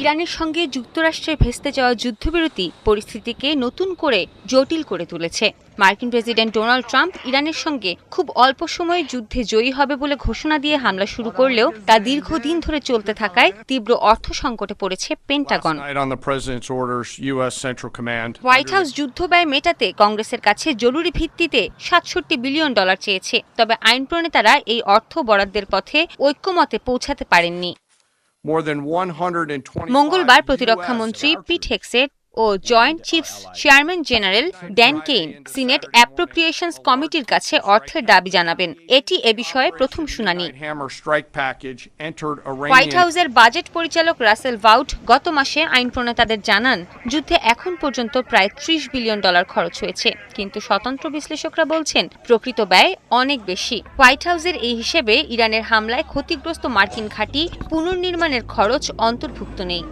ইরানের সঙ্গে যুক্তরাষ্ট্রের ভেস্তে যাওয়া যুদ্ধবিরতি পরিস্থিতিকে নতুন করে জটিল করে তুলেছে। মার্কিন প্রেসিডেন্ট ডোনাল্ড ট্রাম্প ইরানের সঙ্গে খুব অল্প সময়ে যুদ্ধে জয়ী হবে বলে ঘোষণা দিয়ে হামলা শুরু করলেও তা দীর্ঘদিন ধরে চলতে থাকায় তীব্র অর্থ সংকটে পড়েছে পেন্টাগন। হোয়াইট হাউস যুদ্ধ ব্যয় মেটাতে কংগ্রেসের কাছে জরুরি ভিত্তিতে $67 বিলিয়ন চেয়েছে, তবে আইন প্রণেতারা এই অর্থ বরাদ্দের পথে ঐক্যমতে পৌঁছাতে পারেননি। মঙ্গলবার প্রতিরক্ষামন্ত্রী পিট হেগসেট ও joint chiefs chairman general Dan Caine Senate appropriations কমিটির কাছে অর্থের দাবি জানাবেন। এটি এ বিষয়ে প্রথম শুনানি। হোয়াইট হাউসের বাজেট পরিচালক রাসেল ভাউট গত মাসে আইন প্রণেতাদের জানান, যুদ্ধে এখন পর্যন্ত প্রায় $30 বিলিয়ন খরচ হয়েছে, কিন্তু স্বতন্ত্র বিশ্লেষকরা বলছেন প্রকৃত ব্যয় অনেক বেশি। হোয়াইট হাউসের এই হিসেবে ইরানের হামলায় ক্ষতিগ্রস্ত মার্কিন ঘাঁটি পুনর্নির্মাণের খরচ অন্তর্ভুক্ত নেই।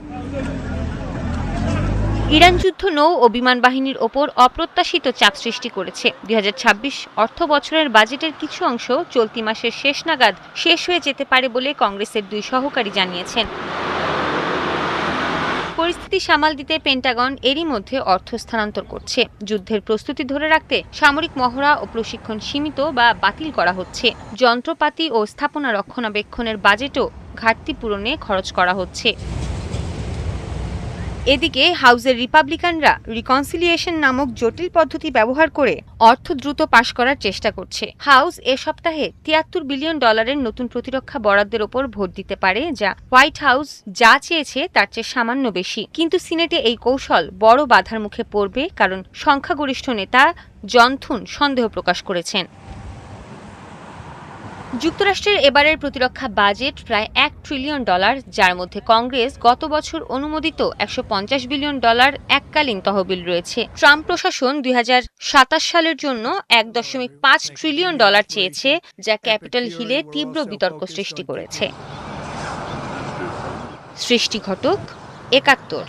ইরান যুদ্ধ নৌ ও বিমান বাহিনীর ওপর অপ্রত্যাশিত চাপ সৃষ্টি করেছে। 2026 অর্থ বছরের বাজেটের কিছু অংশ চলতি মাসের শেষ নাগাদ শেষ হয়ে যেতে পারে বলে কংগ্রেসের 2 সহকারী জানিয়েছেন। পরিস্থিতি সামাল দিতে পেন্টাগন এরই মধ্যে অর্থ স্থানান্তর করছে। যুদ্ধের প্রস্তুতি ধরে রাখতে সামরিক মহড়া ও প্রশিক্ষণ সীমিত বা বাতিল করা হচ্ছে। যন্ত্রপাতি ও স্থাপনা রক্ষণাবেক্ষণের বাজেটও ঘাটতি পূরণে খরচ করা হচ্ছে। এদিকে হাউসের রিপাবলিকানরা রিকনসিলিয়েশন নামক জটিল পদ্ধতি ব্যবহার করে অর্থ দ্রুত পাশ করার চেষ্টা করছে। হাউস এ সপ্তাহে $73 বিলিয়ন নতুন প্রতিরক্ষা বরাদ্দের ওপর ভোট দিতে পারে, যা হোয়াইট হাউস যা চেয়েছে তার চেয়ে সামান্য বেশি। কিন্তু সিনেটে এই কৌশল বড় বাধার মুখে পড়বে, কারণ সংখ্যাগরিষ্ঠ নেতা জন থুন সন্দেহ প্রকাশ করেছেন। যুক্তরাষ্ট্রের এবারের প্রতিরক্ষা বাজেট প্রায় $1 ট্রিলিয়ন, যার মধ্যে কংগ্রেস গত বছর অনুমোদিত $150 বিলিয়ন এককালীন তহবিল রয়েছে। ট্রাম্প প্রশাসন 2027 সালের জন্য $1.5 ট্রিলিয়ন চেয়েছে, যা ক্যাপিটল হিলে তীব্র বিতর্ক সৃষ্টি করেছে। সৃষ্টি ঘটক, 71।